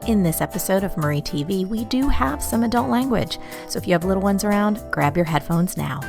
In this episode of Marie TV, we do have some adult language. So if you have little ones around, grab your headphones now.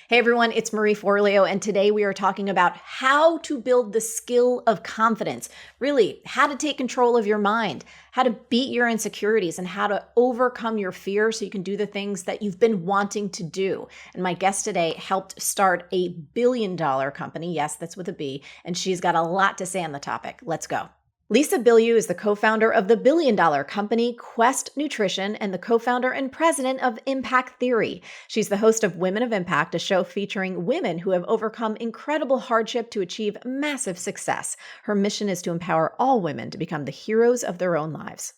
Hey everyone, it's Marie Forleo, and today we are talking about how to build the skill of confidence. Really, how to take control of your mind, how to beat your insecurities, and how to overcome your fear so you can do the things that you've been wanting to do. And my guest today helped start a billion-dollar company. Yes, that's with a B, and she's got a lot to say on the topic. Let's go. Lisa Bilyeu is the co-founder of the billion-dollar company Quest Nutrition and the co-founder and president of Impact Theory. She's the host of Women of Impact, a show featuring women who have overcome incredible hardship to achieve massive success. Her mission is to empower all women to become the heroes of their own lives.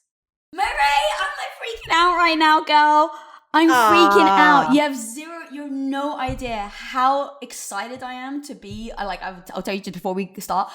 Marie, I'm like freaking out right now, girl. I'm freaking out. You have no idea how excited I am to be. I'll tell you just before we start.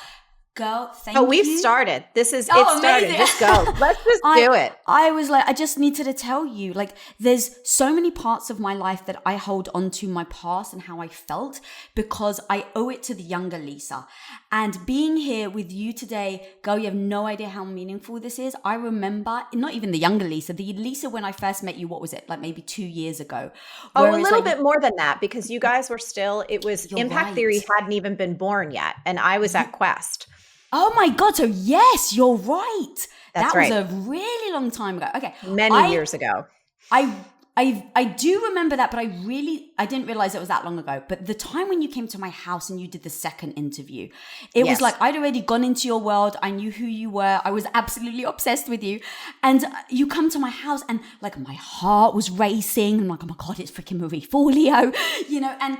Girl, thank you. Oh, we've started. It started. Just go. Let's just do it. I was like, I just needed to tell you, like, there's so many parts of my life that I hold on to my past and how I felt because I owe it to the younger Lisa. And being here with you today, girl, you have no idea how meaningful this is. I remember, not even the younger Lisa, the Lisa when I first met you, what was it? Like maybe 2 years ago. Oh, a little bit more than that because you guys were still, Impact Theory hadn't even been born yet. And I was at Quest. Oh my God. So yes, you're right. That's right. That was a really long time ago. Okay. Many years ago. I do remember that, but I didn't realize it was that long ago. But the time when you came to my house and you did the second interview, it was like I'd already gone into your world. I knew who you were. I was absolutely obsessed with you. And you come to my house and like my heart was racing. I'm like, oh my God, it's freaking Marie Forleo, and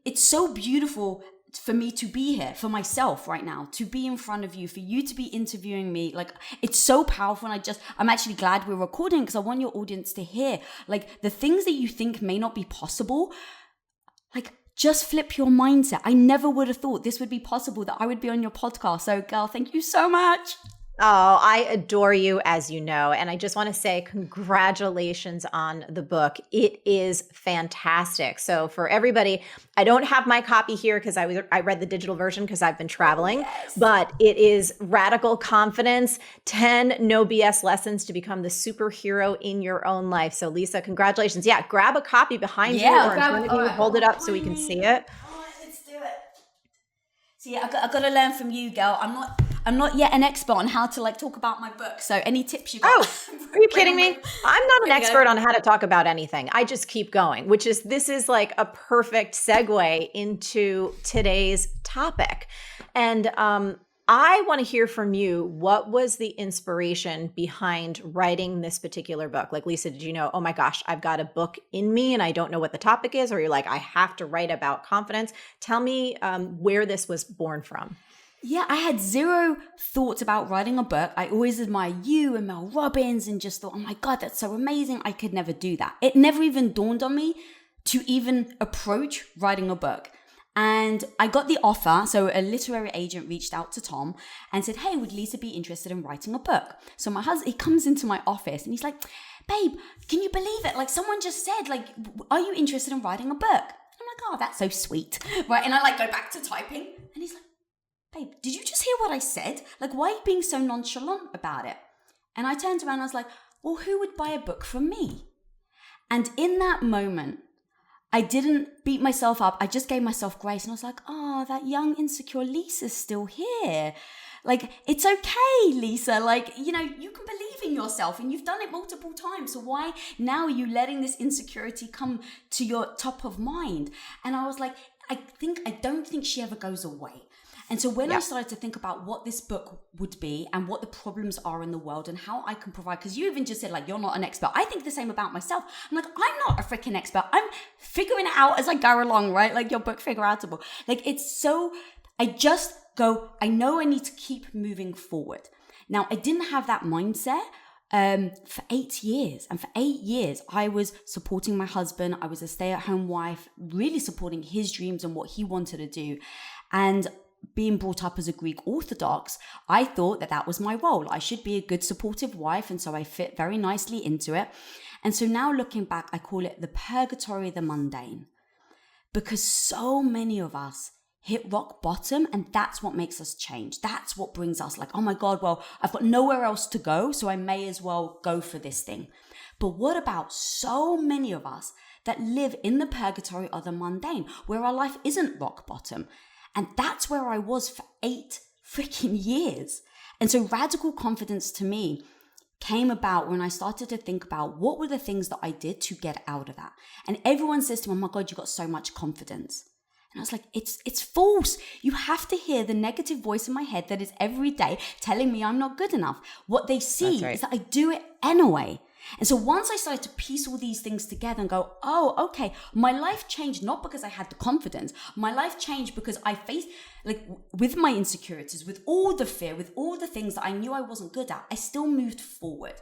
it's so beautiful for me to be here for myself right now, to be in front of you, for you to be interviewing me. Like, it's so powerful. And I'm actually glad we're recording because I want your audience to hear, like, the things that you think may not be possible, like, just flip your mindset. I never would have thought this would be possible, that I would be on your podcast. So, girl, thank you so much. Oh, I adore you, as you know. And I just want to say congratulations on the book. It is fantastic. So for everybody, I don't have my copy here because I read the digital version because I've been traveling, but it is Radical Confidence, 10 no BS lessons to become the superhero in your own life. So Lisa, congratulations. Yeah, grab a copy behind you or in front of you, hold it up so we can see it. Oh, let's do it. See, I got to learn from you, girl. I'm not yet an expert on how to talk about my book. So any tips you got? Oh, are you kidding me? I'm not an expert on how to talk about anything. I just keep going, this is like a perfect segue into today's topic. And I want to hear from you. What was the inspiration behind writing this particular book? Like, Lisa, did you know, oh my gosh, I've got a book in me and I don't know what the topic is? Or you're like, I have to write about confidence. Tell me where this was born from. Yeah, I had zero thoughts about writing a book. I always admire you and Mel Robbins and just thought, oh my God, that's so amazing. I could never do that. It never even dawned on me to even approach writing a book. And I got the offer. So a literary agent reached out to Tom and said, hey, would Lisa be interested in writing a book? So my husband, he comes into my office and he's like, babe, can you believe it? Like someone just said, are you interested in writing a book? I'm like, oh, that's so sweet. Right. And I go back to typing and he's like, babe, did you just hear what I said? Like, why are you being so nonchalant about it? And I turned around and I was like, well, who would buy a book from me? And in that moment, I didn't beat myself up. I just gave myself grace. And I was like, oh, that young, insecure Lisa's still here. Like, it's okay, Lisa. You can believe in yourself and you've done it multiple times. So why now are you letting this insecurity come to your top of mind? And I was like, I don't think she ever goes away. And so when I started to think about what this book would be and what the problems are in the world and how I can provide, because you even just said you're not an expert. I think the same about myself. I'm like, I'm not a freaking expert. I'm figuring it out as I go along, right? Like your book, Figure Outable. I just go, I know I need to keep moving forward. Now, I didn't have that mindset for 8 years. And for 8 years, I was supporting my husband. I was a stay-at-home wife, really supporting his dreams and what he wanted to do. And being brought up as a Greek Orthodox, I thought that was my role. I should be a good supportive wife. And so I fit very nicely into it. And so now looking back, I call it the purgatory of the mundane. Because so many of us hit rock bottom, and that's what makes us change. That's what brings us like, oh my God, well, I've got nowhere else to go, so I may as well go for this thing. But what about so many of us that live in the purgatory or the mundane, where our life isn't rock bottom? And that's where I was for 8 freaking years. And so radical confidence to me came about when I started to think about what were the things that I did to get out of that. And everyone says to me, oh my God, you got so much confidence. And I was like, it's false. You have to hear the negative voice in my head that is every day telling me I'm not good enough. What they see is that I do it anyway. And so once I started to piece all these things together and go, oh, okay, my life changed not because I had the confidence. My life changed because I faced, like, with my insecurities, with all the fear, with all the things that I knew I wasn't good at, I still moved forward.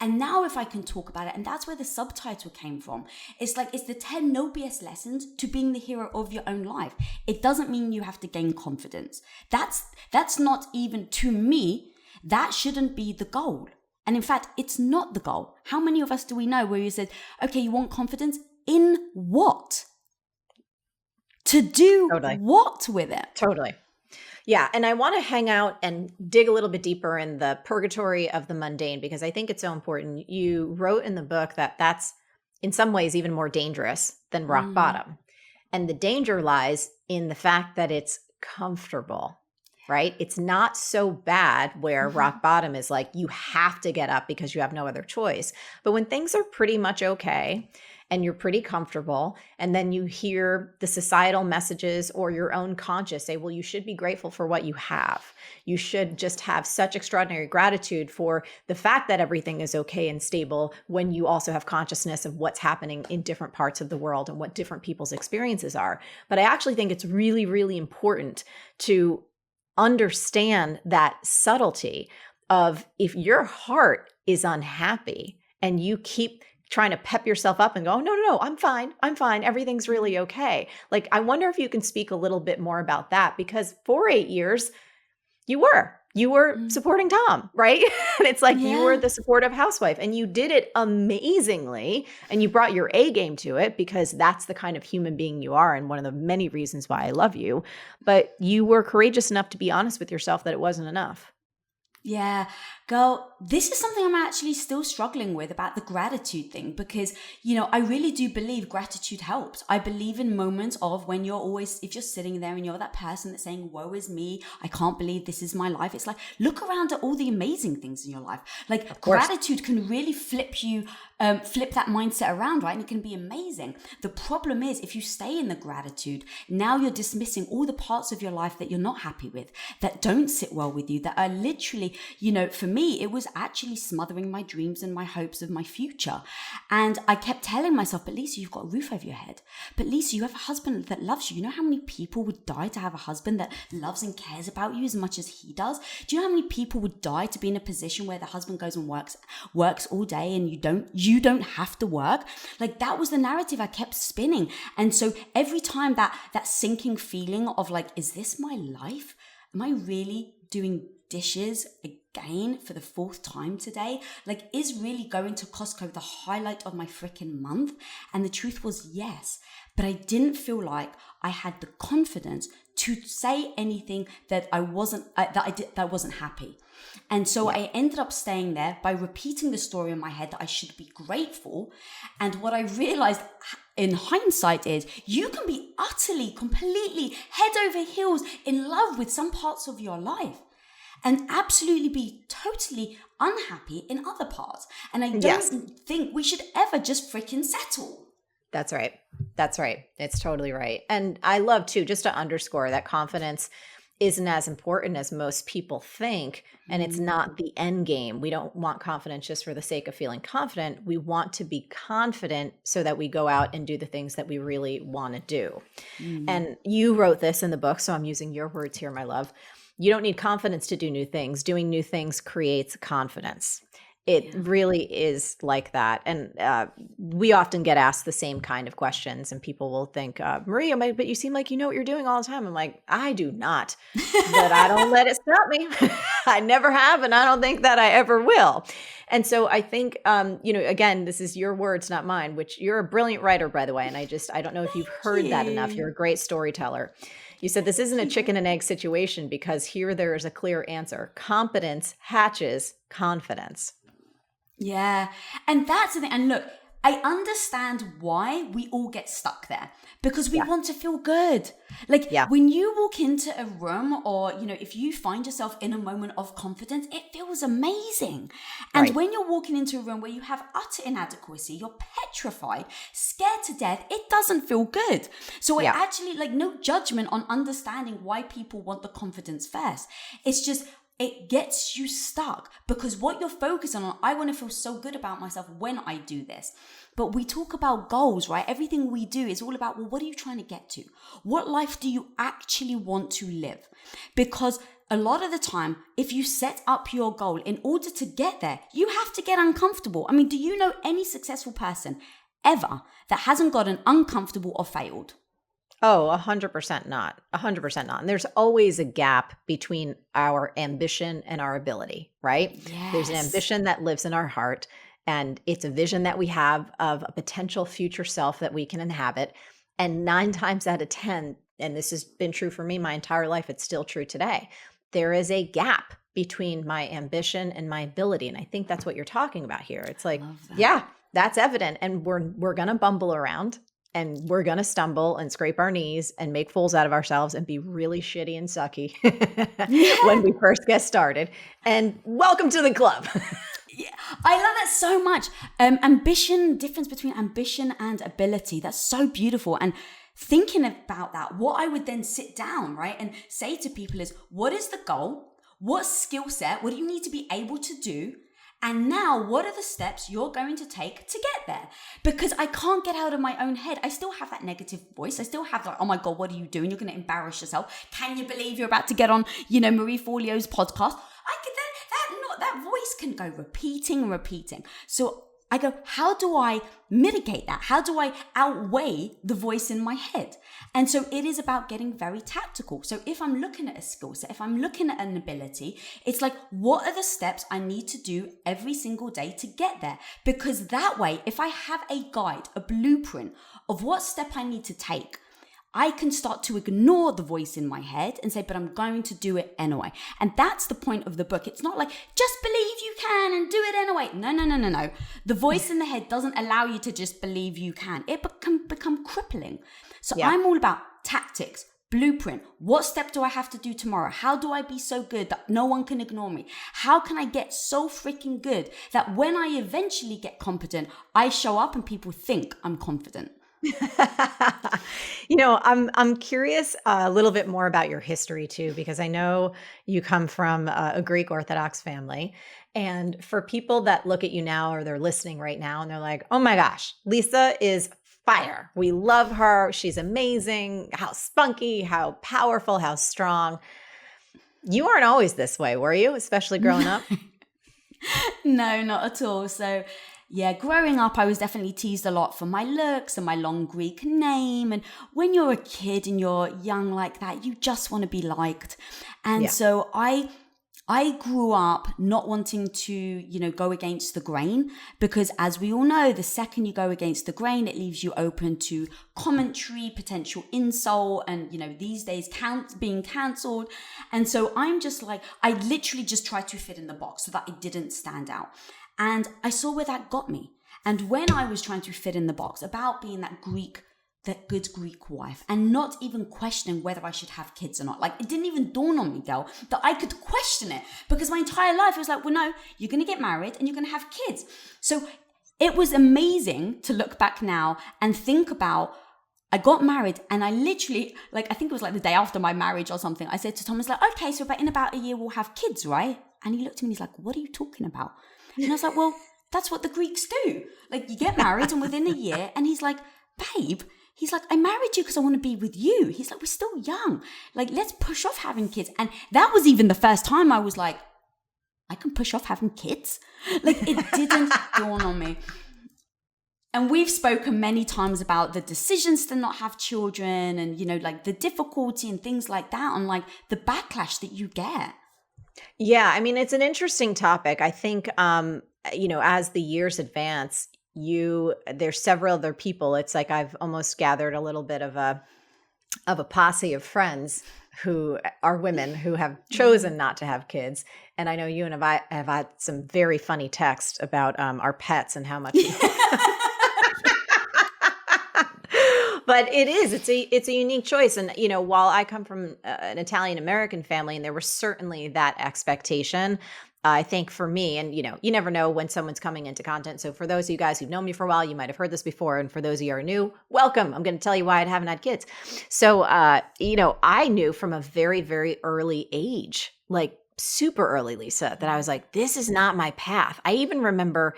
And now if I can talk about it, and that's where the subtitle came from, it's like, it's the 10 no BS lessons to being the hero of your own life. It doesn't mean you have to gain confidence. That's not even, to me, that shouldn't be the goal. And in fact, it's not the goal. How many of us do we know where you said, okay, you want confidence in what? To do what with it? Totally. Yeah. And I want to hang out and dig a little bit deeper in the purgatory of the mundane, because I think it's so important. You wrote in the book that that's in some ways even more dangerous than rock bottom. And the danger lies in the fact that it's comfortable, right? It's not so bad where rock bottom is like, you have to get up because you have no other choice. But when things are pretty much okay and you're pretty comfortable, and then you hear the societal messages or your own conscience say, well, you should be grateful for what you have. You should just have such extraordinary gratitude for the fact that everything is okay and stable, when you also have consciousness of what's happening in different parts of the world and what different people's experiences are. But I actually think it's really, really important to understand that subtlety of, if your heart is unhappy and you keep trying to pep yourself up and go, oh, no, I'm fine. Everything's really okay. Like, I wonder if you can speak a little bit more about that, because for 8 years, you were supporting Tom, right? And it's like, you were the supportive housewife, and you did it amazingly, and you brought your A game to it, because that's the kind of human being you are, and one of the many reasons why I love you. But you were courageous enough to be honest with yourself that it wasn't enough. Yeah, girl, this is something I'm actually still struggling with about the gratitude thing, because, I really do believe gratitude helps. I believe in moments of when if you're sitting there and you're that person that's saying, woe is me, I can't believe this is my life. It's like, look around at all the amazing things in your life. Like, gratitude can really flip that mindset around, right? And it can be amazing. The problem is, if you stay in the gratitude, now you're dismissing all the parts of your life that you're not happy with, that don't sit well with you, that are literally, for me, it was actually smothering my dreams and my hopes of my future. And I kept telling myself, but Lisa, you've got a roof over your head. But Lisa, you have a husband that loves you. You know how many people would die to have a husband that loves and cares about you as much as he does? Do you know how many people would die to be in a position where the husband goes and works all day and you don't have to work? Like, that was the narrative I kept spinning. And so every time that sinking feeling of like, is this my life? Am I really doing dishes again for the 4th time today? Like, is really going to Costco the highlight of my freaking month? And the truth was, yes. But I didn't feel like I had the confidence to say anything that I wasn't happy. And so I ended up staying there by repeating the story in my head that I should be grateful. And what I realized in hindsight is, you can be utterly, completely head over heels in love with some parts of your life and absolutely be totally unhappy in other parts. And I don't think we should ever just freaking settle. That's right. It's totally right. And I love too, just to underscore that confidence isn't as important as most people think. And it's not the end game. We don't want confidence just for the sake of feeling confident. We want to be confident so that we go out and do the things that we really want to do. And you wrote this in the book, so I'm using your words here, my love. You don't need confidence to do new things. Doing new things creates confidence. It really is like that. And we often get asked the same kind of questions, and people will think, Maria, but you seem like you know what you're doing all the time. I'm like, I do not, but I don't let it stop me. I never have, and I don't think that I ever will. And so I think, again, this is your words, not mine, which you're a brilliant writer, by the way. And I don't know if you've heard that enough. You're a great storyteller. You said this isn't a chicken and egg situation because here there is a clear answer. Competence hatches confidence. Yeah. And that's the thing. And look, I understand why we all get stuck there because we want to feel good. Like when you walk into a room or, if you find yourself in a moment of confidence, it feels amazing. And when you're walking into a room where you have utter inadequacy, you're petrified, scared to death, it doesn't feel good. So I actually no judgment on understanding why people want the confidence first. It's just, it gets you stuck because what you're focusing on, I want to feel so good about myself when I do this. But we talk about goals, right? Everything we do is all about, well, what are you trying to get to? What life do you actually want to live? Because a lot of the time, if you set up your goal in order to get there, you have to get uncomfortable. I mean, do you know any successful person ever that hasn't gotten uncomfortable or failed? Oh, 100% not. 100% not. And there's always a gap between our ambition and our ability, right? Yes. There's an ambition that lives in our heart, and it's a vision that we have of a potential future self that we can inhabit. And 9 times out of 10, and this has been true for me my entire life, it's still true today, there is a gap between my ambition and my ability. And I think that's what you're talking about here. It's like, yeah, that's evident. And we're going to bumble around. And we're going to stumble and scrape our knees and make fools out of ourselves and be really shitty and sucky when we first get started. And welcome to the club. Yeah, I love that so much. Ambition, difference between ambition and ability. That's so beautiful. And thinking about that, what I would then sit down, right, and say to people is, what is the goal? What skill set? What do you need to be able to do? And now, what are the steps you're going to take to get there? Because I can't get out of my own head. I still have that negative voice. I still have oh my God, what are you doing? You're going to embarrass yourself. Can you believe you're about to get on, Marie Forleo's podcast? That voice can go repeating and repeating. So I go, how do I mitigate that? How do I outweigh the voice in my head? And so it is about getting very tactical. So if I'm looking at a skill set, if I'm looking at an ability, it's like, what are the steps I need to do every single day to get there? Because that way, if I have a guide, a blueprint of what step I need to take, I can start to ignore the voice in my head and say, but I'm going to do it anyway. And that's the point of the book. It's not like, just believe you can and do it anyway. No. The voice in the head doesn't allow you to just believe you can. It can become crippling. So I'm all about tactics, blueprint. What step do I have to do tomorrow? How do I be so good that no one can ignore me? How can I get so freaking good that when I eventually get competent, I show up and people think I'm confident? I'm curious a little bit more about your history too, because I know you come from a Greek Orthodox family. And for people that look at you now or they're listening right now and they're like, oh my gosh, Lisa is fire. We love her. She's amazing. How spunky, how powerful, how strong. You weren't always this way, were you? Especially growing up? No, not at all. So yeah, growing up, I was definitely teased a lot for my looks and my long Greek name. And when you're a kid and you're young like that, you just want to be liked. And so I grew up not wanting to, go against the grain, because as we all know, the second you go against the grain, it leaves you open to commentary, potential insult, and, these days being cancelled. And so I'm just like, I literally just tried to fit in the box so that I didn't stand out. And I saw where that got me. And when I was trying to fit in the box about being that good Greek wife and not even questioning whether I should have kids or not. Like, it didn't even dawn on me, girl, that I could question it, because my entire life it was like, well, no, you're going to get married and you're going to have kids. So it was amazing to look back now and think about, I got married and I literally, I think it was the day after my marriage or something, I said to Thomas, okay, so in about a year we'll have kids, right? And he looked at me and he's like, what are you talking about? And I was like, well, that's what the Greeks do. You get married and within a year, and he's like, babe, he's like, I married you because I want to be with you. He's like, we're still young. Let's push off having kids. And that was even the first time I was like, I can push off having kids. It didn't dawn on me. And we've spoken many times about the decisions to not have children and, the difficulty and things like that, on the backlash that you get. Yeah, I mean, it's an interesting topic. I think, as the years advance, there's several other people. It's like I've almost gathered a little bit of a of a posse of friends who are women who have chosen not to have kids. And I know you and I have had some very funny text about our pets and how much we but it's a unique choice. And, while I come from an Italian American family and there was certainly that expectation, I think for me, and, you never know when someone's coming into content. So for those of you guys who've known me for a while, you might have heard this before. And for those of you who are new, welcome. I'm going to tell you why I haven't had kids. So, I knew from a very, very early age, like super early, Lisa, that I was like, this is not my path. I even remember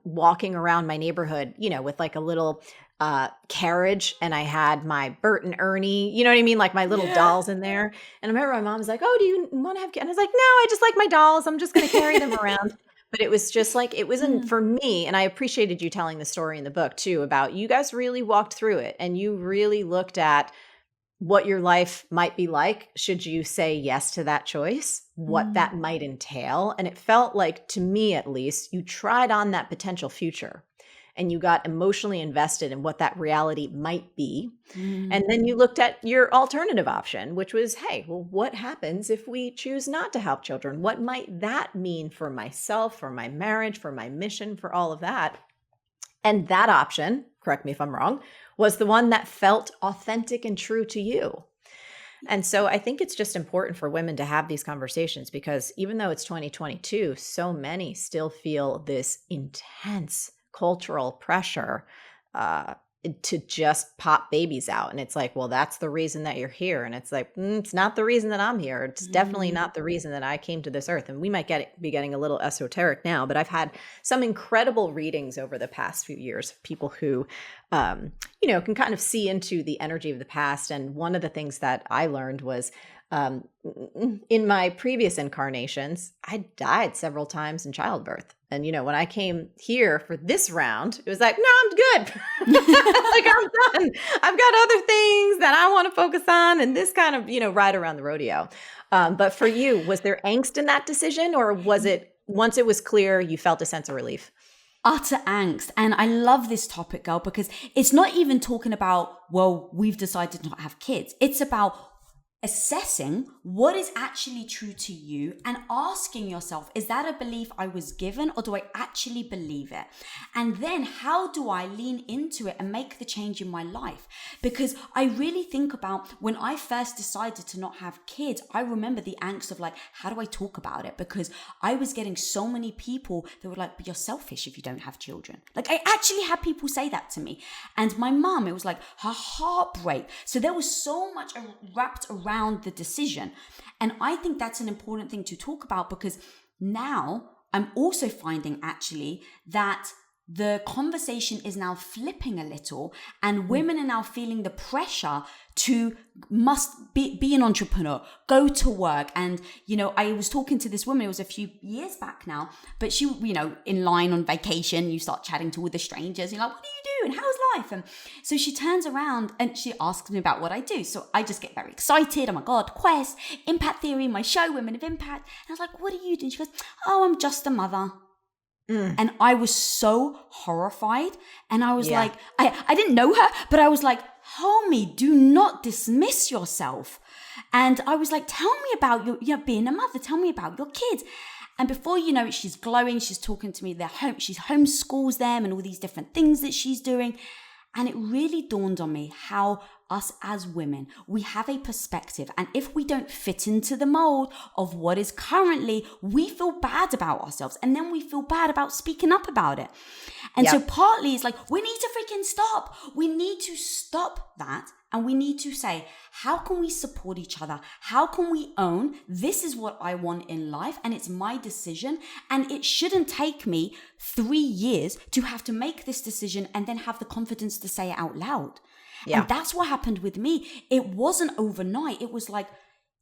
walking around my neighborhood, with like a little carriage, and I had my Bert and Ernie, you know what I mean? Like my little dolls in there. And I remember my mom was like, oh, do you want to have kids? And I was like, no, I just like my dolls. I'm just going to carry them around. But it was just like, it wasn't for me. And I appreciated you telling the story in the book too, about you guys really walked through it and you really looked at what your life might be like should you say yes to that choice, what that might entail. And it felt like, to me at least, you tried on that potential future and you got emotionally invested in what that reality might be. And then you looked at your alternative option, which was, hey, well, what happens if we choose not to have children? What might that mean for myself, for my marriage, for my mission, for all of that? And that option, correct me if I'm wrong, was the one that felt authentic and true to you. And so I think it's just important for women to have these conversations, because even though it's 2022, so many still feel this intense cultural pressure to just pop babies out. And it's like, well, that's the reason that you're here. And it's like, it's not the reason that I'm here. It's definitely not the reason that I came to this earth. And we might be getting a little esoteric now, but I've had some incredible readings over the past few years of people who, can kind of see into the energy of the past. And one of the things that I learned was, in my previous incarnations, I died several times in childbirth. And, when I came here for this round, it was like, no, I'm good. Like, I'm done. I've got other things that I want to focus on, and this kind of, ride around the rodeo. But for you, was there angst in that decision, or was it, once it was clear, you felt a sense of relief? Utter angst. And I love this topic, girl, because it's not even talking about, well, we've decided to not have kids. It's about assessing what is actually true to you and asking yourself, is that a belief I was given, or do I actually believe it? And then how do I lean into it and make the change in my life? Because I really think about when I first decided to not have kids, I remember the angst of like, how do I talk about it? Because I was getting so many people that were like, but you're selfish if you don't have children. Like, I actually had people say that to me. And my mum, it was like her heartbreak. So there was so much wrapped around the decision. And I think that's an important thing to talk about, because now I'm also finding actually that the conversation is now flipping a little, and women are now feeling the pressure to must be an entrepreneur, go to work. And, I was talking to this woman, it was a few years back now, but she, in line on vacation, you start chatting to all the strangers. You're like, what do you do? And how's life? And so she turns around and she asks me about what I do. So I just get very excited. Oh my God, Quest, Impact Theory, my show, Women of Impact. And I was like, what do you do? And she goes, oh, I'm just a mother. And I was so horrified. And I was like, I didn't know her, but I was like, homie, do not dismiss yourself. And I was like, tell me about your being a mother. Tell me about your kids. And before you know it, she's glowing. She's talking to me. She homeschools them and all these different things that she's doing. And it really dawned on me how us as women, we have a perspective. And if we don't fit into the mold of what is currently, we feel bad about ourselves. And then we feel bad about speaking up about it. And so partly it's like, we need to freaking stop. We need to stop that. And we need to say, how can we support each other? How can we own, this is what I want in life and it's my decision. And it shouldn't take me 3 years to have to make this decision and then have the confidence to say it out loud. Yeah. And that's what happened with me. It wasn't overnight. It was like,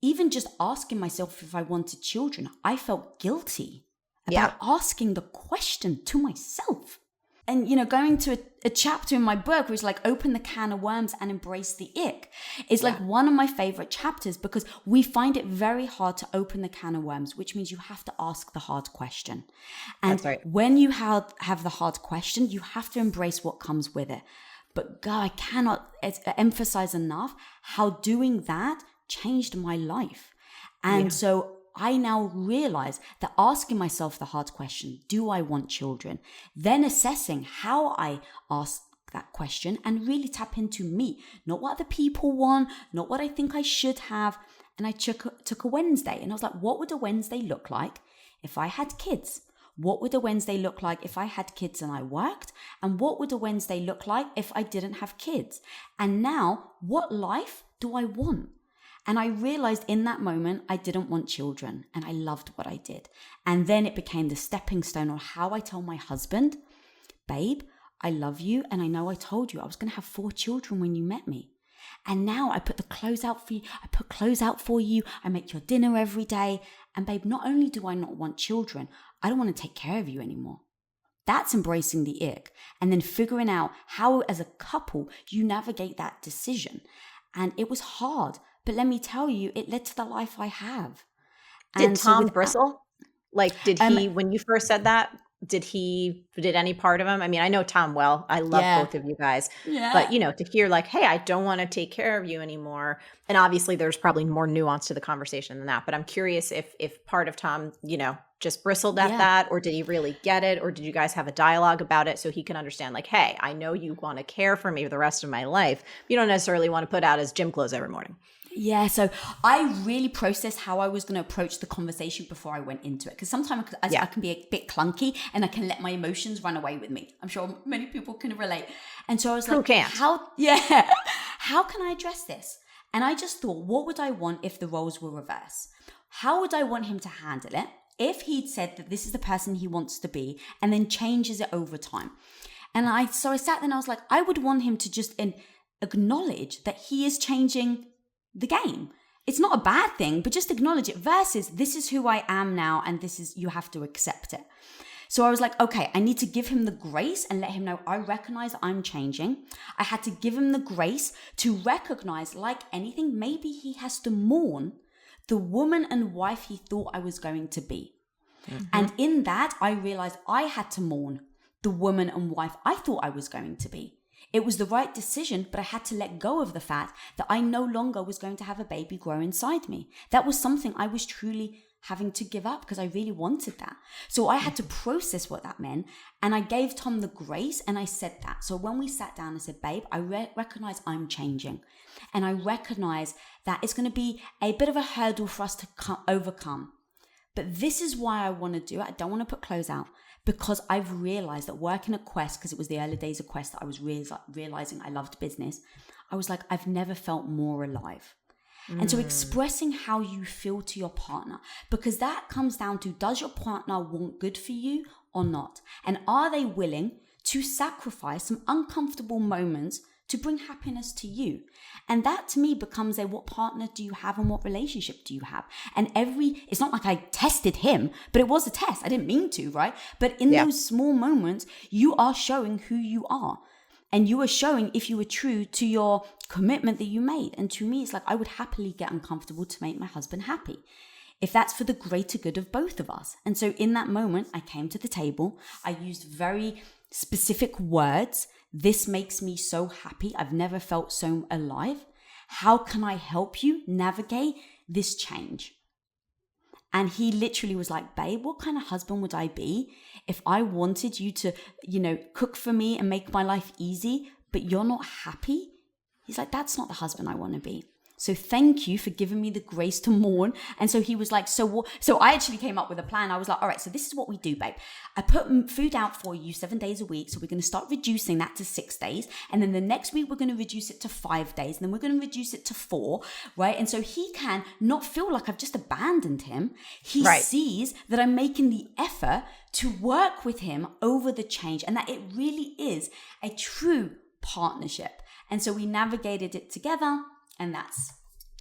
even just asking myself if I wanted children, I felt guilty about asking the question to myself. And, going to a chapter in my book where it's like, open the can of worms and embrace the ick. It's like one of my favorite chapters, because we find it very hard to open the can of worms, which means you have to ask the hard question. And when you have the hard question, you have to embrace what comes with it. But God, I cannot emphasize enough how doing that changed my life. And so I now realize that asking myself the hard question, do I want children? Then assessing how I ask that question and really tap into me, not what other people want, not what I think I should have. And I took a Wednesday and I was like, what would a Wednesday look like if I had kids? What would a Wednesday look like if I had kids and I worked? And what would a Wednesday look like if I didn't have kids? And now, what life do I want? And I realized in that moment, I didn't want children and I loved what I did. And then it became the stepping stone on how I tell my husband, babe, I love you. And I know I told you I was going to have 4 children when you met me. And now I put the clothes out for you. I put clothes out for you. I make your dinner every day. And babe, not only do I not want children, I don't want to take care of you anymore. That's embracing the ick. And then figuring out how as a couple you navigate that decision. And it was hard. But let me tell you, it led to the life I have. Did Tom bristle? Like, did he, when you first said that, did any part of him? I mean, I know Tom well. I love both of you guys. Yeah. But, to hear like, hey, I don't want to take care of you anymore. And obviously there's probably more nuance to the conversation than that. But I'm curious if part of Tom, just bristled at that, or did he really get it? Or did you guys have a dialogue about it so he can understand like, hey, I know you want to care for me for the rest of my life. You don't necessarily want to put out his gym clothes every morning. Yeah, so I really processed how I was going to approach the conversation before I went into it. Because sometimes I can be a bit clunky and I can let my emotions run away with me. I'm sure many people can relate. And so I was like, how can I address this? And I just thought, what would I want if the roles were reversed? How would I want him to handle it if he'd said that this is the person he wants to be and then changes it over time? And I sat there and I was like, I would want him to just acknowledge that he is changing the game. It's not a bad thing, but just acknowledge it versus this is who I am now and you have to accept it. So I was like, okay, I need to give him the grace and let him know I recognize I'm changing. I had to give him the grace to recognize, like anything, maybe he has to mourn the woman and wife he thought I was going to be. Mm-hmm. And in that, I realized I had to mourn the woman and wife I thought I was going to be. It was the right decision, but I had to let go of the fact that I no longer was going to have a baby grow inside me. That was something I was truly having to give up because I really wanted that. So I had to process what that meant. And I gave Tom the grace and I said that. So when we sat down, I said, babe, I recognize I'm changing. And I recognize that it's going to be a bit of a hurdle for us to overcome. But this is why I want to do it. I don't want to put clothes out. Because I've realized that working at Quest, because it was the early days of Quest that I was realizing I loved business, I was like, I've never felt more alive. And so expressing how you feel to your partner, because that comes down to, does your partner want good for you or not? And are they willing to sacrifice some uncomfortable moments to bring happiness to you? And that to me becomes what partner do you have and what relationship do you have? And it's not like I tested him, but it was a test. I didn't mean to, right? But in those small moments, you are showing who you are. And you are showing if you were true to your commitment that you made. And to me, it's like I would happily get uncomfortable to make my husband happy, if that's for the greater good of both of us. And so in that moment, I came to the table. I used very specific words. This makes me so happy. I've never felt so alive. How can I help you navigate this change? And he literally was like, babe, what kind of husband would I be if I wanted you to, cook for me and make my life easy, but you're not happy? He's like, that's not the husband I want to be. So thank you for giving me the grace to mourn. And so he was like, so I actually came up with a plan. I was like, all right, so this is what we do, babe. I put food out for you 7 days a week. So we're going to start reducing that to 6 days. And then the next week, we're going to reduce it to 5 days. And then we're going to reduce it to 4, right? And so he can not feel like I've just abandoned him. He sees that I'm making the effort to work with him over the change and that it really is a true partnership. And so we navigated it together. And that's...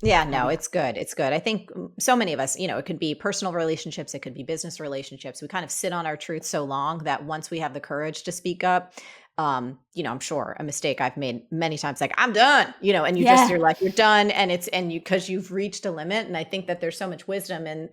Yeah, no, it's good. It's good. I think so many of us, it could be personal relationships, it could be business relationships. We kind of sit on our truth so long that once we have the courage to speak up, I'm sure a mistake I've made many times, like, I'm done, and you're like, you're done. And because you've reached a limit. And I think that there's so much wisdom in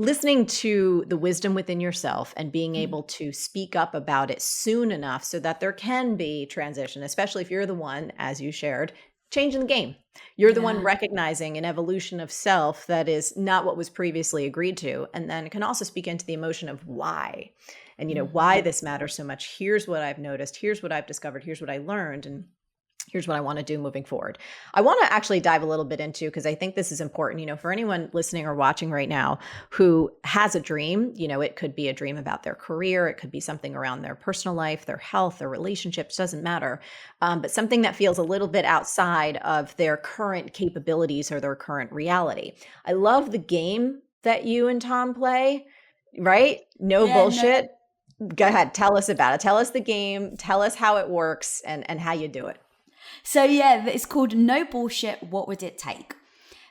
listening to the wisdom within yourself and being able to speak up about it soon enough so that there can be transition, especially if you're the one, as you shared, changing the game. You're the one Yeah. recognizing an evolution of self that is not what was previously agreed to. And then it can also speak into the emotion of why and, why this matters so much. Here's what I've noticed. Here's what I've discovered. Here's what I learned. And here's what I want to do moving forward. I want to actually dive a little bit into, because I think this is important, for anyone listening or watching right now who has a dream, it could be a dream about their career. It could be something around their personal life, their health, their relationships, doesn't matter. But something that feels a little bit outside of their current capabilities or their current reality. I love the game that you and Tom play, right? No Yeah, bullshit. Go ahead. Tell us about it. Tell us the game. Tell us how it works and how you do it. So yeah, it's called No Bullshit, What Would It Take?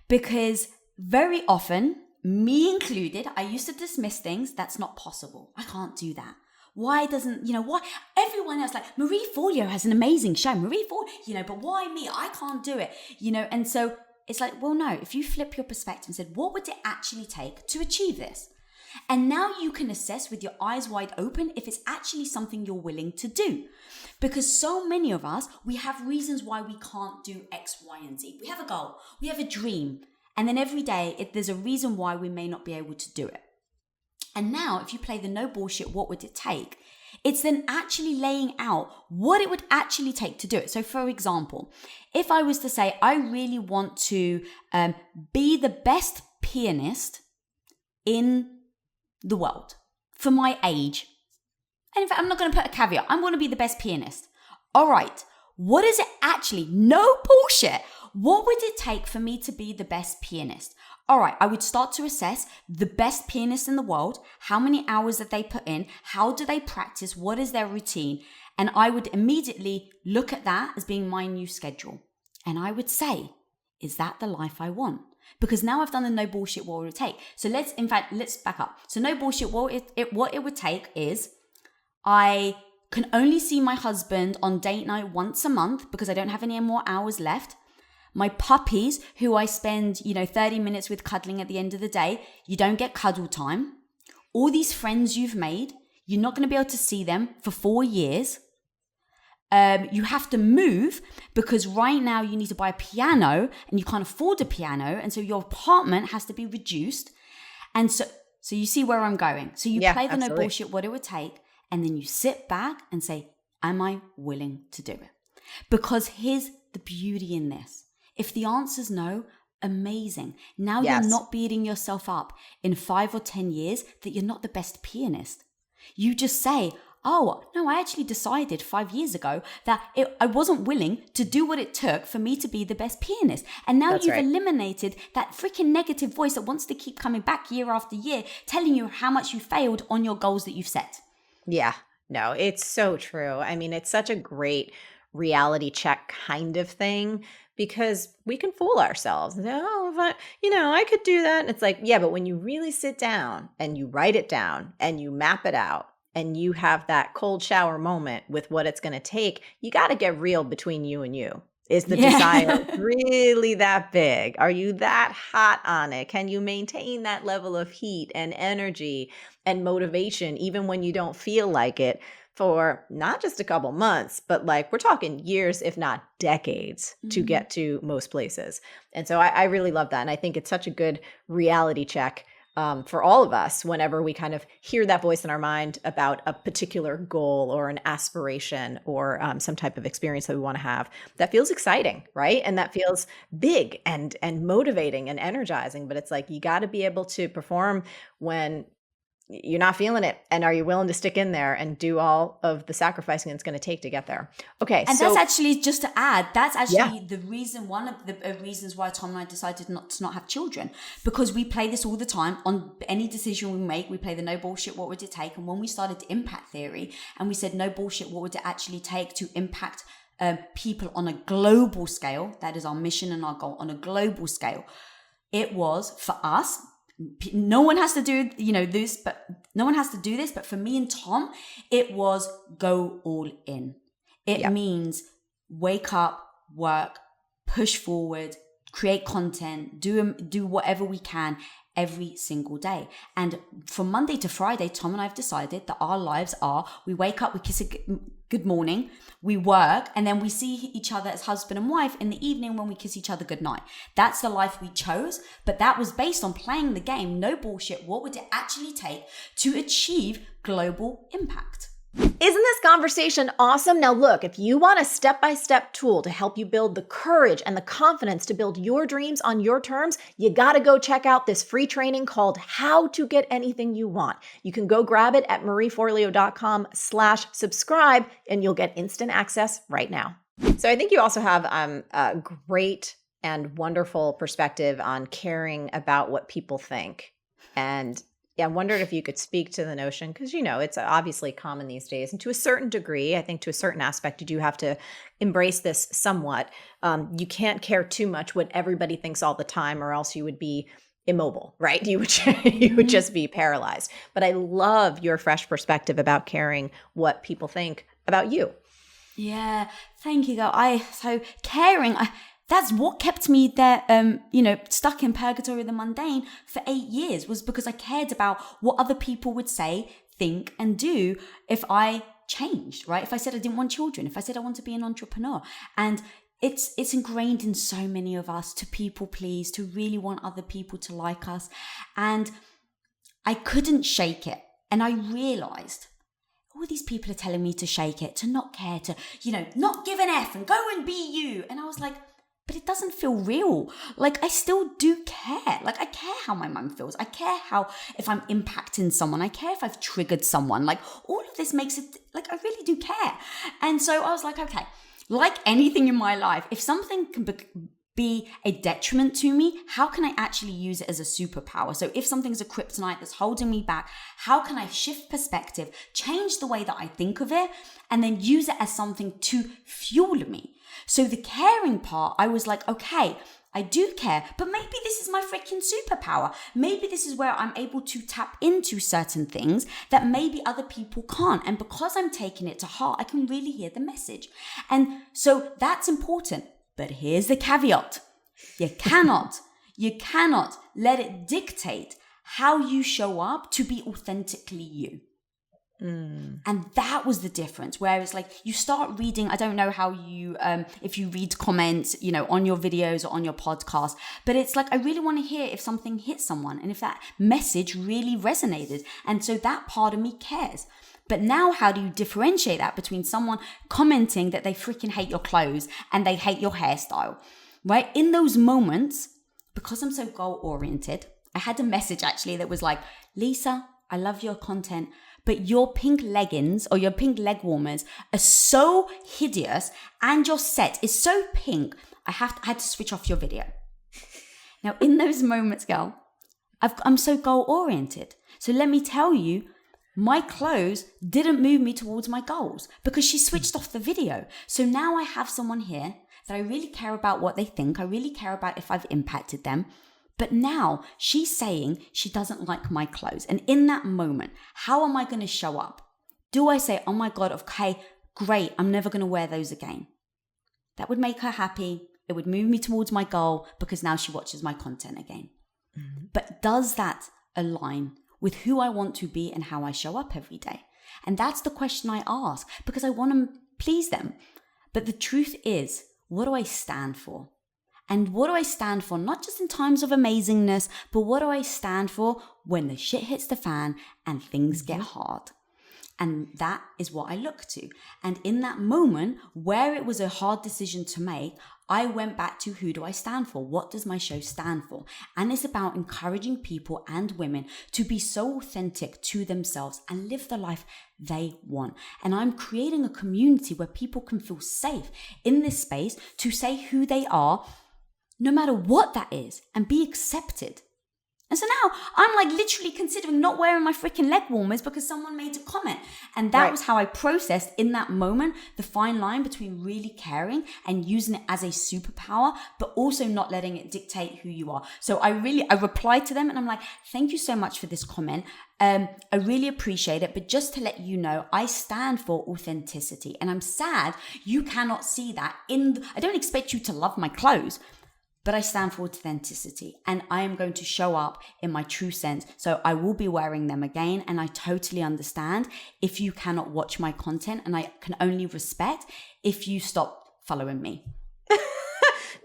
Because very often, me included, I used to dismiss things. That's not possible. I can't do that. Why doesn't, why everyone else, like Marie Forleo has an amazing show, but why me? I can't do it, and so it's like, well, no, if you flip your perspective and said, what would it actually take to achieve this? And now you can assess with your eyes wide open if it's actually something you're willing to do. Because so many of us, we have reasons why we can't do X, Y, and Z. We have a goal, we have a dream, and then every day there's a reason why we may not be able to do it. And now if you play the no bullshit, what would it take? It's then actually laying out what it would actually take to do it. So for example, if I was to say, I really want to be the best pianist in the world for my age. And in fact, I'm not going to put a caveat. I'm going to be the best pianist. All right. What is it actually? No bullshit. What would it take for me to be the best pianist? All right. I would start to assess the best pianist in the world. How many hours that they put in? How do they practice? What is their routine? And I would immediately look at that as being my new schedule. And I would say, is that the life I want? Because now I've done the no bullshit, what would it take? So let's back up. So no bullshit, what it would take is I can only see my husband on date night once a month because I don't have any more hours left. My puppies, who I spend, 30 minutes with cuddling at the end of the day, you don't get cuddle time. All these friends you've made, you're not going to be able to see them for 4 years. You have to move because right now you need to buy a piano and you can't afford a piano. And so your apartment has to be reduced. And so you see where I'm going. So you play the no bullshit, what it would take. And then you sit back and say, am I willing to do it? Because here's the beauty in this. If the answer's no, amazing. Now you're not beating yourself up in 5 or 10 years that you're not the best pianist. You just say, oh, no, I actually decided 5 years ago that I wasn't willing to do what it took for me to be the best pianist. And now you've eliminated that freaking negative voice that wants to keep coming back year after year, telling you how much you failed on your goals that you've set. Yeah, no, it's so true. I mean, it's such a great reality check kind of thing because we can fool ourselves. Oh, if I could do that. And it's like, yeah, but when you really sit down and you write it down and you map it out, and you have that cold shower moment with what it's going to take, you got to get real between you and you. Is the desire really that big? Are you that hot on it? Can you maintain that level of heat and energy and motivation even when you don't feel like it for not just a couple months, but like we're talking years, if not decades, to get to most places. And so I really love that. And I think it's such a good reality check for all of us whenever we kind of hear that voice in our mind about a particular goal or an aspiration or some type of experience that we want to have that feels exciting, right? And that feels big and motivating and energizing. But it's like you got to be able to perform when you're not feeling it. And are you willing to stick in there and do all of the sacrificing it's going to take to get there? Okay. And that's actually, just to add, that's actually the reason, one of the reasons why Tom and I decided not to have children, because we play this all the time on any decision we make. We play the no bullshit, what would it take? And when we started impact theory and we said no bullshit, what would it actually take to impact people on a global scale? That is our mission and our goal on a global scale. It was for us, no one has to do this, but no one has to do this. But for me and Tom, it was go all in. It means wake up, work, push forward, create content, do whatever we can every single day. And from Monday to Friday, Tom and I have decided that our lives are, we wake up, we kiss a good morning, we work, and then we see each other as husband and wife in the evening when we kiss each other goodnight. That's the life we chose, but that was based on playing the game, no bullshit. What would it actually take to achieve global impact? Isn't this conversation awesome? Now look, if you want a step-by-step tool to help you build the courage and the confidence to build your dreams on your terms, you gotta go check out this free training called How to Get Anything You Want. You can go grab it at marieforleo.com/subscribe and you'll get instant access right now. So I think you also have a great and wonderful perspective on caring about what people think. And I wondered if you could speak to the notion, because, it's obviously common these days. And to a certain degree, I think to a certain aspect, you do have to embrace this somewhat. You can't care too much what everybody thinks all the time, or else you would be immobile, right? You would just be paralyzed. But I love your fresh perspective about caring what people think about you. Yeah, thank you, girl. So caring, that's what kept me there, stuck in purgatory of the mundane for 8 years, was because I cared about what other people would say, think, and do if I changed, right? If I said I didn't want children, if I said I want to be an entrepreneur. And it's ingrained in so many of us to people please, to really want other people to like us. And I couldn't shake it. And I realized all these people are telling me to shake it, to not care, to, not give an F and go and be you. And I was like, but it doesn't feel real. Like, I still do care. Like, I care how my mum feels. I care if I'm impacting someone. I care if I've triggered someone. Like, all of this makes it, like, I really do care. And so I was like, okay, like anything in my life, if something can be a detriment to me, how can I actually use it as a superpower? So if something's a kryptonite that's holding me back, how can I shift perspective, change the way that I think of it, and then use it as something to fuel me? So the caring part, I was like, okay, I do care, but maybe this is my freaking superpower. Maybe this is where I'm able to tap into certain things that maybe other people can't. And because I'm taking it to heart, I can really hear the message. And so that's important. But here's the caveat. You cannot let it dictate how you show up to be authentically you. And that was the difference, where it's like you start reading, I don't know how you, if you read comments, on your videos or on your podcast, but it's like, I really want to hear if something hit someone and if that message really resonated. And so that part of me cares. But now how do you differentiate that between someone commenting that they freaking hate your clothes and they hate your hairstyle, right? In those moments, because I'm so goal oriented, I had a message actually that was like, Lisa, I love your content, but your pink leggings or your pink leg warmers are so hideous and your set is so pink, I had to switch off your video. Now, in those moments, girl, I'm so goal oriented. So let me tell you, my clothes didn't move me towards my goals because she switched off the video. So now I have someone here that I really care about what they think. I really care about if I've impacted them. But now she's saying she doesn't like my clothes. And in that moment, how am I going to show up? Do I say, oh my God, okay, great, I'm never going to wear those again? That would make her happy. It would move me towards my goal because now she watches my content again. Mm-hmm. But does that align with who I want to be and how I show up every day? And that's the question I ask because I want to please them. But the truth is, what do I stand for? And what do I stand for? Not just in times of amazingness, but what do I stand for when the shit hits the fan and things get hard? And that is what I look to. And in that moment where it was a hard decision to make, I went back to who do I stand for? What does my show stand for? And it's about encouraging people and women to be so authentic to themselves and live the life they want. And I'm creating a community where people can feel safe in this space to say who they are, no matter what that is, and be accepted. And so now I'm like literally considering not wearing my freaking leg warmers because someone made a comment. And that was how I processed in that moment the fine line between really caring and using it as a superpower, but also not letting it dictate who you are. So I replied to them and I'm like, thank you so much for this comment. I really appreciate it. But just to let you know, I stand for authenticity. And I'm sad you cannot see that I don't expect you to love my clothes. but I stand for authenticity and I am going to show up in my true sense. So I will be wearing them again. And I totally understand if you cannot watch my content, and I can only respect if you stop following me.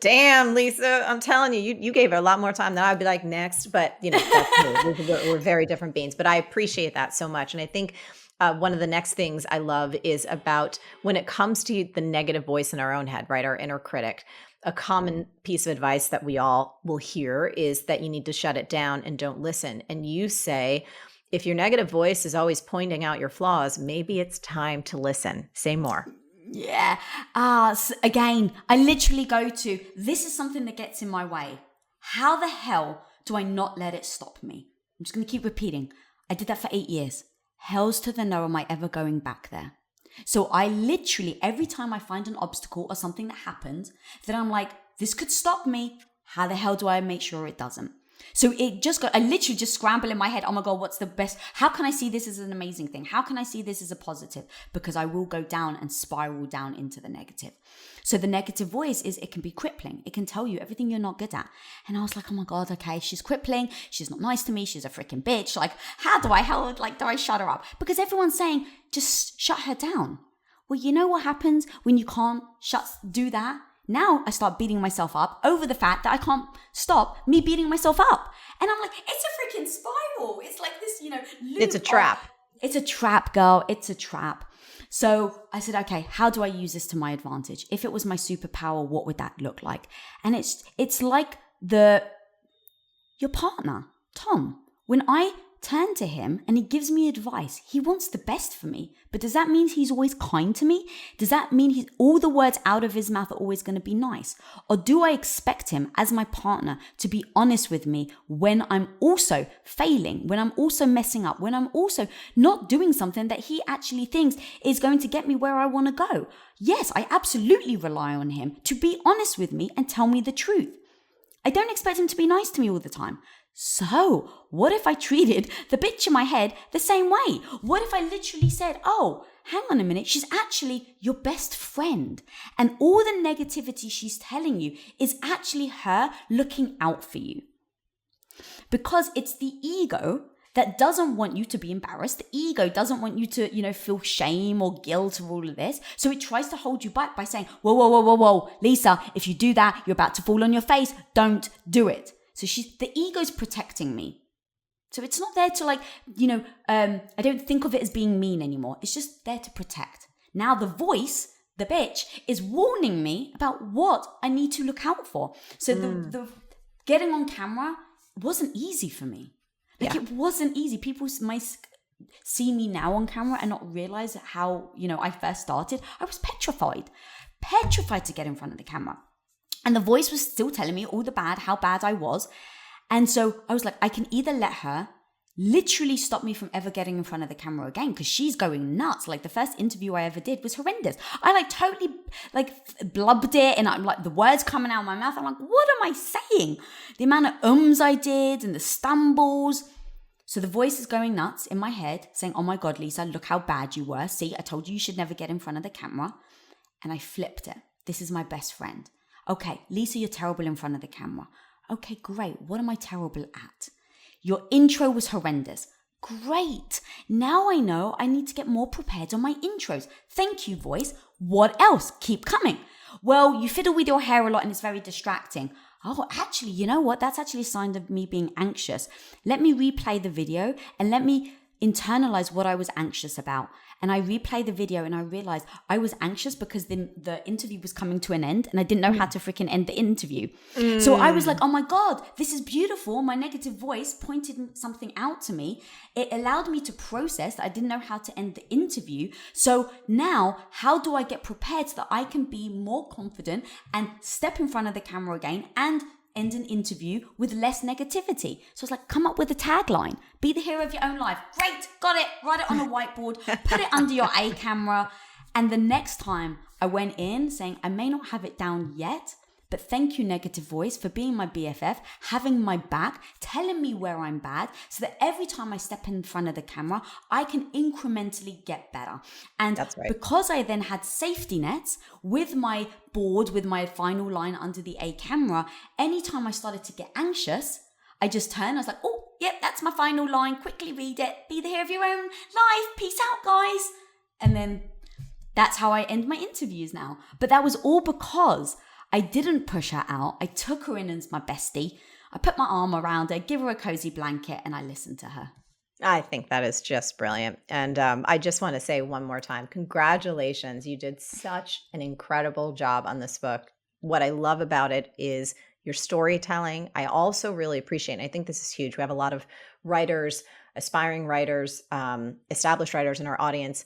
Damn, Lisa, I'm telling you, you gave her a lot more time than I'd be like, next. But, we're very different beings. But I appreciate that so much. And I think one of the next things I love is about when it comes to the negative voice in our own head, right? Our inner critic. A common piece of advice that we all will hear is that you need to shut it down and don't listen. And you say, if your negative voice is always pointing out your flaws, maybe it's time to listen. Say more. Yeah. Again, I literally go to, this is something that gets in my way. How the hell do I not let it stop me? I'm just going to keep repeating. I did that for 8 years. Hells to the no, am I ever going back there? So I literally, every time I find an obstacle or something that happens, then I'm like, this could stop me. How the hell do I make sure it doesn't? So I literally just scramble in my head. Oh my God, what's the best? How can I see this as an amazing thing? How can I see this as a positive? Because I will go down and spiral down into the negative. So the negative voice it can be crippling. It can tell you everything you're not good at. And I was like, oh my God, okay, she's crippling. She's not nice to me. She's a freaking bitch. Like, do I shut her up? Because everyone's saying, just shut her down. Well, you know what happens when you can't do that? Now I start beating myself up over the fact that I can't stop me beating myself up. And I'm like, it's a freaking spiral. It's like this, loop. It's a trap. It's a trap, girl. It's a trap. So I said, okay, how do I use this to my advantage? If it was my superpower, what would that look like? And it's like your partner, Tom. When I turn to him and he gives me advice, he wants the best for me. But does that mean he's always kind to me? Does that mean all the words out of his mouth are always going to be nice? Or do I expect him as my partner to be honest with me when I'm also failing, when I'm also messing up, when I'm also not doing something that he actually thinks is going to get me where I want to go? Yes, I absolutely rely on him to be honest with me and tell me the truth. I don't expect him to be nice to me all the time. So, what if I treated the bitch in my head the same way? What if I literally said, oh, hang on a minute, she's actually your best friend. And all the negativity she's telling you is actually her looking out for you. Because it's the ego that doesn't want you to be embarrassed. The ego doesn't want you to, feel shame or guilt or all of this. So it tries to hold you back by saying, whoa, whoa, whoa, whoa, whoa, Lisa, if you do that, you're about to fall on your face. Don't do it. So the ego's protecting me. So it's not there to I don't think of it as being mean anymore. It's just there to protect. Now the voice, the bitch, is warning me about what I need to look out for. So the getting on camera wasn't easy for me. It wasn't easy. People might see me now on camera and not realize how, I first started. I was petrified to get in front of the camera. And the voice was still telling me how bad I was. And so I was like, I can either let her literally stop me from ever getting in front of the camera again, because she's going nuts. Like the first interview I ever did was horrendous. I totally blubbed it, and I'm like the words coming out of my mouth. I'm like, what am I saying? The amount of ums I did and the stumbles. So the voice is going nuts in my head saying, oh my God, Lisa, look how bad you were. See, I told you should never get in front of the camera. And I flipped it. This is my best friend. Okay, Lisa, you're terrible in front of the camera. Okay, great. What am I terrible at? Your intro was horrendous. Great. Now I know I need to get more prepared on my intros. Thank you, voice. What else? Keep coming. Well, you fiddle with your hair a lot and it's very distracting. Oh, actually, you know what? That's actually a sign of me being anxious. Let me replay the video and let me internalize what I was anxious about. And I replayed the video and I realized I was anxious because the interview was coming to an end and I didn't know how to freaking end the interview. So I was like, oh my God, this is beautiful. My negative voice pointed something out to me. It allowed me to process that I didn't know how to end the interview. So now how do I get prepared so that I can be more confident and step in front of the camera again and end an interview with less negativity? So it's like, come up with a tagline. Be the hero of your own life. Great, got it. Write it on a whiteboard. Put it under your A camera. And the next time I went in saying, I may not have it down yet, But thank you, negative voice, for being my BFF, having my back, telling me where I'm bad, so that every time I step in front of the camera, I can incrementally get better. And That's right. because I then had safety nets with my board, with my final line under the A camera, anytime I started to get anxious, I just turned, I was like, oh, yep, that's my final line. Quickly read it. Be the hero of your own life. Peace out, guys. And then that's how I end my interviews now. But that was all because I didn't push her out. I took her in as my bestie. I put my arm around her, give her a cozy blanket, and I listened to her. I think that is just brilliant. And I just want to say one more time, congratulations. You did such an incredible job on this book. What I love about it is your storytelling. I also really appreciate, and I think this is huge. We have a lot of writers, aspiring writers, established writers in our audience.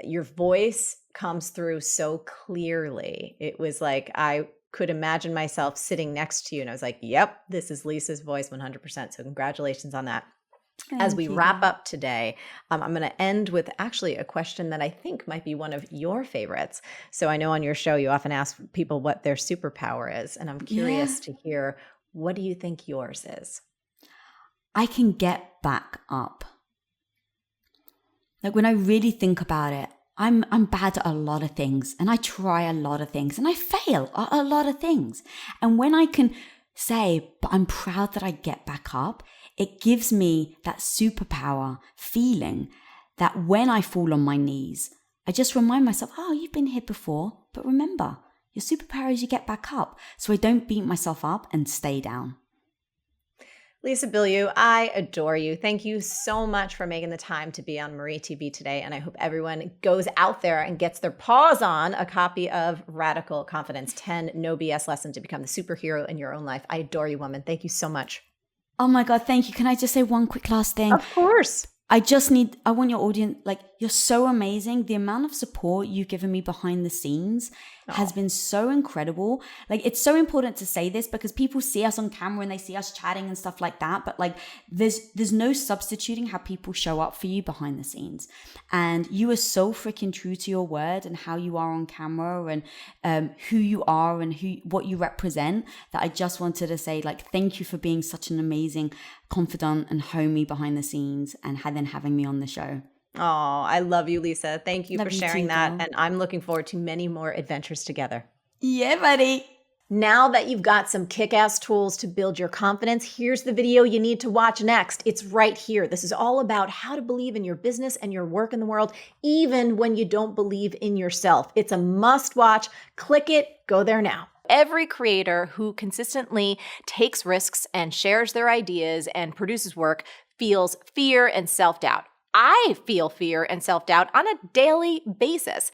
Your voice comes through so clearly. It was like I could imagine myself sitting next to you and I was like, yep, this is Lisa's voice 100%. So congratulations on that. As we wrap up today, I'm going to end with actually a question that I think might be one of your favorites. So I know on your show, you often ask people what their superpower is. And I'm curious to hear, what do you think yours is? I can get back up. Like when I really think about it, I'm bad at a lot of things and I try a lot of things and I fail at a lot of things. And when I can say, but I'm proud that I get back up, it gives me that superpower feeling that when I fall on my knees, I just remind myself, oh, you've been here before, but remember, your superpower is you get back up. So I don't beat myself up and stay down. Lisa Bilyeu, I adore you. Thank you so much for making the time to be on Marie TV today. And I hope everyone goes out there and gets their paws on a copy of Radical Confidence, 10 No BS Lessons to Become the Superhero in Your Own Life. I adore you, woman. Thank you so much. Oh my God, thank you. Can I just say one quick last thing? Of course. I want your audience, like, you're so amazing. The amount of support you've given me behind the scenes has been so incredible. Like, it's so important to say this because people see us on camera and they see us chatting and stuff like that. But like, there's no substituting how people show up for you behind the scenes. And you are so freaking true to your word and how you are on camera and who you are and what you represent, that I just wanted to say, like, thank you for being such an amazing confidant and homie behind the scenes and then having me on the show. Oh, I love you, Lisa. Thank you for sharing too, that. girl. And I'm looking forward to many more adventures together. Yeah, buddy. Now that you've got some kick-ass tools to build your confidence, here's the video you need to watch next. It's right here. This is all about how to believe in your business and your work in the world, even when you don't believe in yourself. It's a must-watch. Click it. Go there now. Every creator who consistently takes risks and shares their ideas and produces work feels fear and self-doubt. I feel fear and self-doubt on a daily basis.